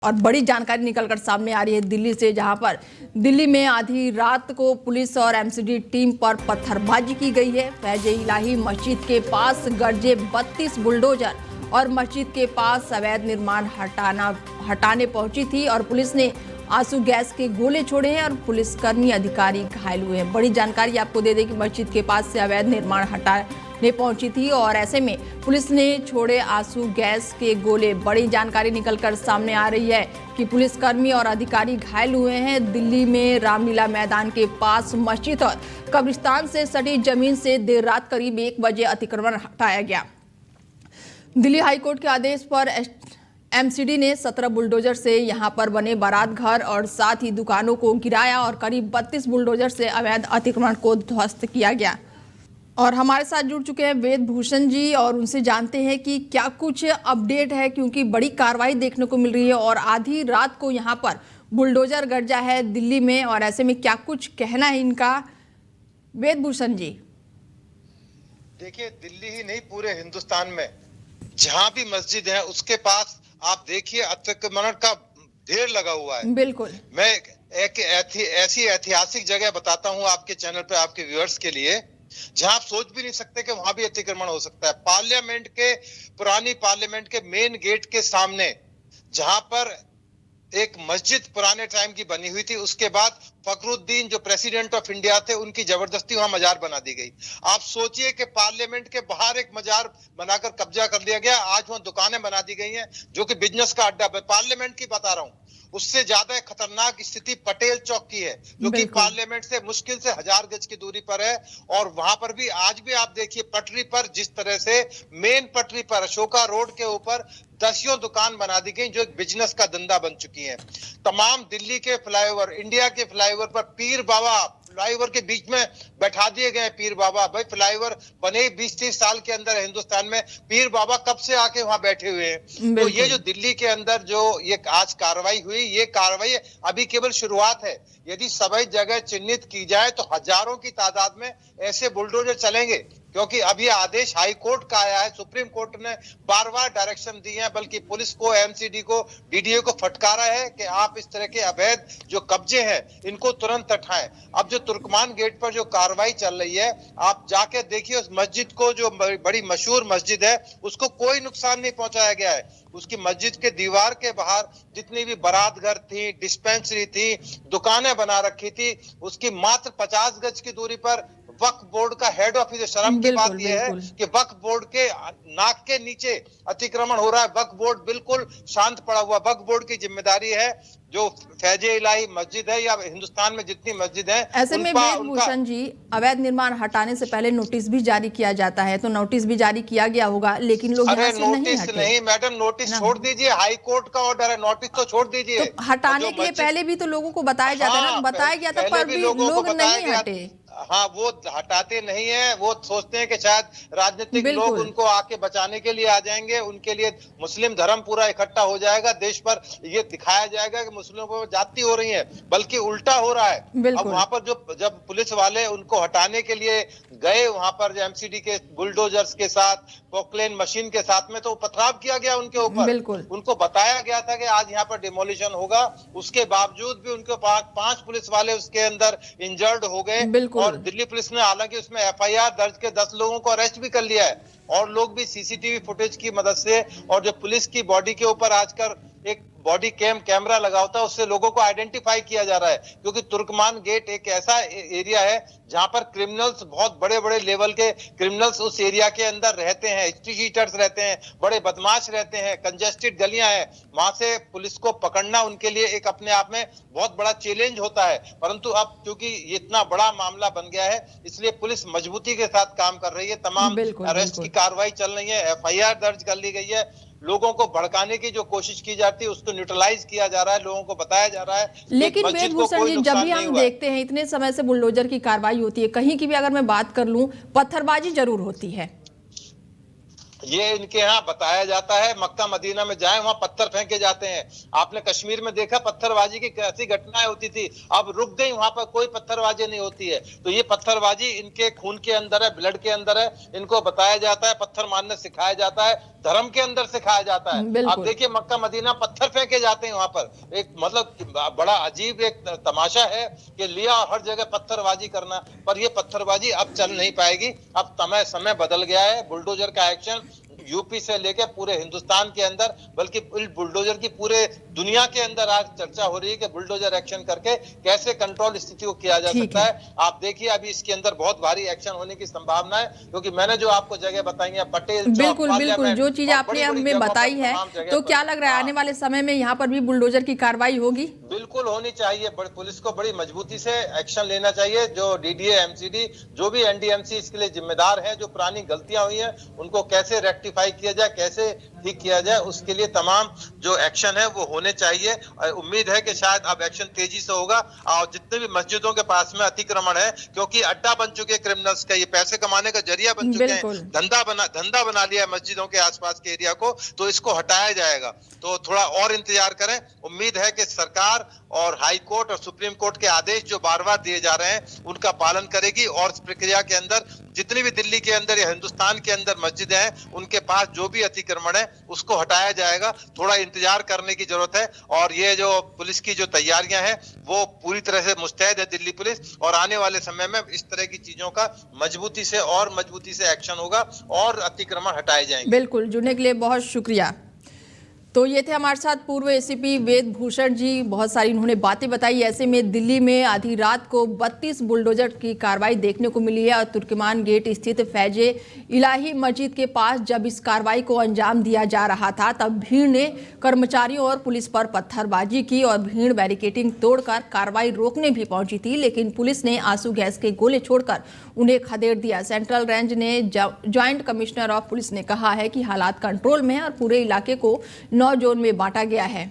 और बड़ी जानकारी निकलकर सामने आ रही है दिल्ली से, जहां पर दिल्ली में आधी रात को पुलिस और एमसीडी टीम पर पत्थरबाजी की गई है। फैज-ए-इलाही मस्जिद के पास गरजे 32 बुलडोजर और मस्जिद के पास अवैध निर्माण हटाने पहुंची थी और पुलिस ने आंसू गैस के गोले छोड़े हैं और पुलिसकर्मी अधिकारी घायल हुए हैं। बड़ी जानकारी आपको दे दें कि मस्जिद के पास से अवैध निर्माण हटाने पहुंची थी और ऐसे में पुलिस ने छोड़े आंसू गैस के गोले। बड़ी जानकारी निकलकर सामने आ रही है कि पुलिसकर्मी और अधिकारी घायल हुए हैं। दिल्ली में रामलीला मैदान के पास मस्जिद और कब्रिस्तान से सटी जमीन से देर रात करीब 1 बजे अतिक्रमण हटाया गया। दिल्ली हाईकोर्ट के आदेश पर एमसीडी ने 17 बुलडोजर से यहां पर बने बारात घर और साथ ही दुकानों को गिराया और करीब 32 बुलडोजर से अवैध अतिक्रमण को ध्वस्त किया गया। और हमारे साथ जुड़ चुके हैं वेद भूषण जी और उनसे जानते हैं कि क्या कुछ अपडेट है, क्योंकि बड़ी कार्रवाई देखने को मिल रही है और आधी रात को यहां पर बुलडोजर गरजा है दिल्ली में, और ऐसे में क्या कुछ कहना है इनका, वेद भूषण जी। देखिए, दिल्ली ही नहीं पूरे हिंदुस्तान में जहां भी मस्जिद है उसके पास आप देखिए अतिक्रमण का ढेर लगा हुआ है। बिल्कुल। मैं एक ऐसी ऐतिहासिक जगह बताता हूं आपके चैनल पे, आपके व्यूअर्स के लिए, जहां आप सोच भी नहीं सकते कि वहां भी अतिक्रमण हो सकता है। पार्लियामेंट के, पुरानी पार्लियामेंट के मेन गेट के सामने जहां पर एक मस्जिद पुराने टाइम की बनी हुई थी, उसके बाद फखरुद्दीन जो प्रेसिडेंट ऑफ इंडिया थे उनकी जबरदस्ती वहां मजार बना दी गई। आप सोचिए कि पार्लियामेंट के बाहर एक मजार बनाकर कब्जा कर लिया गया। आज वहां दुकानें बना दी गई हैं जो कि बिजनेस का अड्डा, पार्लियामेंट की बता रहा हूं। उससे ज्यादा खतरनाक स्थिति पटेल चौक की है, जो कि पार्लियामेंट से मुश्किल से 1000 गज की दूरी पर है। और वहां पर भी आज भी आप देखिए पटरी पर, जिस तरह से मेन पटरी पर अशोका रोड के ऊपर दसियों दुकान बना दी गई जो एक बिजनेस का धंधा बन चुकी है। तमाम दिल्ली के फ्लाईओवर, इंडिया के फ्लाईओवर पर पीर बाबा फ्लाईओवर के बीच में बैठा दिए गए। पीर बाबा, भाई फ्लाईओवर बने 20-30 साल के अंदर हिंदुस्तान में, पीर बाबा कब से आके वहां बैठे हुए हैं। तो ये जो दिल्ली के अंदर जो ये आज कार्रवाई हुई, ये कार्रवाई अभी केवल शुरुआत है। यदि सभी जगह चिन्हित की जाए तो हजारों की तादाद में ऐसे बुलडोजर चलेंगे, क्योंकि अभी आदेश हाई कोर्ट का आया है। सुप्रीम कोर्ट ने बार-बार डायरेक्शन दिए हैं, बल्कि पुलिस को, एमसीडी को, डीडीए को फटकारा है कि आप इस तरह के अवैध जो कब्जे हैं इनको तुरंत हटाएं। अब जो तुर्कमान गेट पर जो कार्रवाई चल रही है, आप जाके देखिए उस मस्जिद को, जो बड़ी मशहूर मस्जिद है, उसको कोई नुकसान नहीं पहुंचाया गया है। उसकी मस्जिद के दीवार के बाहर जितनी भी बारात घर थी, डिस्पेंसरी थी, दुकानें बना रखी थी, उसकी मात्र 50 गज की दूरी पर वक्फ बोर्ड का हेड ऑफिस। शर्म की बात यह है कि वक्फ बोर्ड के नाक के नीचे अतिक्रमण हो रहा है। वक्फ बोर्ड बिल्कुल शांत पड़ा हुआ। वक्फ बोर्ड की जिम्मेदारी है जो फैज-ए-इलाही मस्जिद है या हिंदुस्तान में जितनी मस्जिद है, ऐसे में वेद भूषण जी, अवैध निर्माण हटाने से पहले नोटिस भी जारी किया जाता है, तो नोटिस भी जारी किया गया होगा, लेकिन लोग यहाँ से नहीं हटे। नहीं मैडम, नोटिस छोड़ दीजिए, हाई कोर्ट का ऑर्डर है, नोटिस तो छोड़ दीजिए। तो हटाने के लिए पहले भी तो लोगों को बताया जाता है ना, बताया गया था, पर भी लोग नहीं हटे। हाँ, वो हटाते नहीं है। वो सोचते हैं कि शायद राजनीतिक लोग उनको आके बचाने के लिए आ जाएंगे, उनके लिए मुस्लिम धर्म पूरा इकट्ठा हो जाएगा, देश पर ये दिखाया जाएगा कि मुस्लिमों पर जाति हो रही है, बल्कि उल्टा हो रहा है। अब वहां पर जब पुलिस वाले उनको हटाने के लिए गए, वहां पर एमसीडी के बुलडोजर्स के साथ, पोकलेन मशीन के साथ में, तो पथराव किया गया उनके ऊपर। उनको बताया गया था कि आज यहाँ पर डिमोलिशन होगा, उसके बावजूद भी उनके 5 पुलिस वाले उसके अंदर इंजर्ड हो गए। और दिल्ली पुलिस ने हालांकि उसमें एफआईआर दर्ज के 10 लोगों को अरेस्ट भी कर लिया है, और लोग भी सीसीटीवी फुटेज की मदद से, और जो पुलिस की बॉडी के ऊपर आजकल एक बॉडी कैमरा लगा होता है, उससे लोगों को आइडेंटिफाई किया जा रहा है। क्योंकि तुर्कमान गेट एक ऐसा एरिया है जहां पर क्रिमिनल्स, बहुत बड़े बड़े लेवल के क्रिमिनल्स उस एरिया के अंदर रहते हैं, हिस्ट्री शीटर्स रहते हैं, बड़े बदमाश रहते हैं, कंजेस्टेड गलियां हैं। वहां से पुलिस को पकड़ना उनके लिए एक अपने आप में बहुत बड़ा चैलेंज होता है। परंतु अब क्योंकि ये इतना बड़ा मामला बन गया है, इसलिए पुलिस मजबूती के साथ काम कर रही है। तमाम अरेस्ट की कार्रवाई चल रही है, एफआईआर दर्ज कर ली गई है। लोगों को भड़काने की जो कोशिश की जाती है उसको न्यूट्रलाइज किया जा रहा है, लोगों को बताया जा रहा है। लेकिन वेद भूषण जी, जब भी हम देखते हैं इतने समय से बुलडोजर की कार्रवाई होती है, कहीं की भी अगर मैं बात कर लूं, पत्थरबाजी जरूर होती है। ये इनके यहाँ बताया जाता है, मक्का मदीना में जाए वहां पत्थर फेंके जाते हैं। आपने कश्मीर में देखा पत्थरबाजी की कैसी घटनाएं होती थी, अब रुक गई, वहां पर कोई पत्थरबाजी नहीं होती है। तो ये पत्थरबाजी इनके खून के अंदर है, ब्लड के अंदर है, इनको बताया जाता है, पत्थर मारने सिखाया जाता है, धर्म के अंदर सिखाया जाता है। आप देखिए मक्का मदीना पत्थर फेंके जाते हैं वहां पर, एक मतलब बड़ा अजीब एक तमाशा है कि लिया हर जगह पत्थरबाजी करना। पर ये पत्थरबाजी अब चल नहीं पाएगी, अब समय बदल गया है। बुलडोजर का एक्शन यूपी से लेकर पूरे हिंदुस्तान के अंदर, बल्कि बुलडोजर की पूरे दुनिया के अंदर आज चर्चा हो रही है कि बुलडोजर एक्शन करके कैसे कंट्रोल स्थिति को किया जा सकता है। आप देखिए अभी इसके अंदर बहुत भारी एक्शन होने की संभावना है, क्योंकि मैंने जो आपको जगह बताई है, पटेल चौक, बिल्कुल बिल्कुल, जो चीज आपने हमें बताई है, तो क्या लग रहा है आने वाले समय में यहाँ पर भी बुलडोजर की कार्रवाई होगी? बिल्कुल होनी चाहिए। पुलिस को बड़ी मजबूती से एक्शन लेना चाहिए। जो डीडीए, एमसीडी, जो भी एनडीएमसी इसके लिए जिम्मेदार है, जो पुरानी गलतियां हुई हैं उनको कैसे रेक्टिफाई किया जाए, कैसे ठीक किया जाए, उसके लिए तमाम जो एक्शन है वो होने चाहिए। उम्मीद है कि शायद अब एक्शन तेजी से होगा। और जितने भी मस्जिदों के पास में अतिक्रमण है, क्योंकि अड्डा बन चुके क्रिमिनल्स का, ये पैसे कमाने का जरिया बन चुके हैं, धंधा बना लिया है मस्जिदों के आसपास के एरिया को, तो इसको हटाया जाएगा। तो थोड़ा और इंतजार करें। उम्मीद है कि सरकार और हाई कोर्ट और सुप्रीम कोर्ट के आदेश जो बार बार दिए जा रहे हैं उनका पालन करेगी, और इस प्रक्रिया के अंदर जितनी भी दिल्ली के अंदर या हिंदुस्तान के अंदर मस्जिदें हैं उनके पास जो भी अतिक्रमण है उसको हटाया जाएगा। थोड़ा इंतजार करने की जरूरत है। और ये जो पुलिस की जो तैयारियां हैं वो पूरी तरह से मुस्तैद है दिल्ली पुलिस, और आने वाले समय में इस तरह की चीजों का मजबूती से एक्शन होगा और अतिक्रमण हटाए जाएंगे। बिल्कुल, जुड़ने के लिए बहुत शुक्रिया। तो ये थे हमारे साथ पूर्व एसीपी वेद भूषण जी। बहुत सारी उन्होंने बातें बताई। ऐसे में दिल्ली में आधी रात को 32 बुलडोजर की कार्रवाई देखने को मिली है, और तुर्कमान गेट स्थित फैजे इलाही मस्जिद के पास जब इस कार्रवाई को अंजाम दिया जा रहा था तब भीड़ ने कर्मचारियों और पुलिस पर पत्थरबाजी की, और भीड़ बैरिकेडिंग तोड़कर कार्रवाई रोकने भी पहुंची थी, लेकिन पुलिस ने आंसू गैस के गोले छोड़कर उन्हें खदेड़ दिया। सेंट्रल रेंज ने ज्वाइंट कमिश्नर ऑफ पुलिस ने कहा है कि हालात कंट्रोल में है और पूरे इलाके को 9 जोन में बांटा गया है।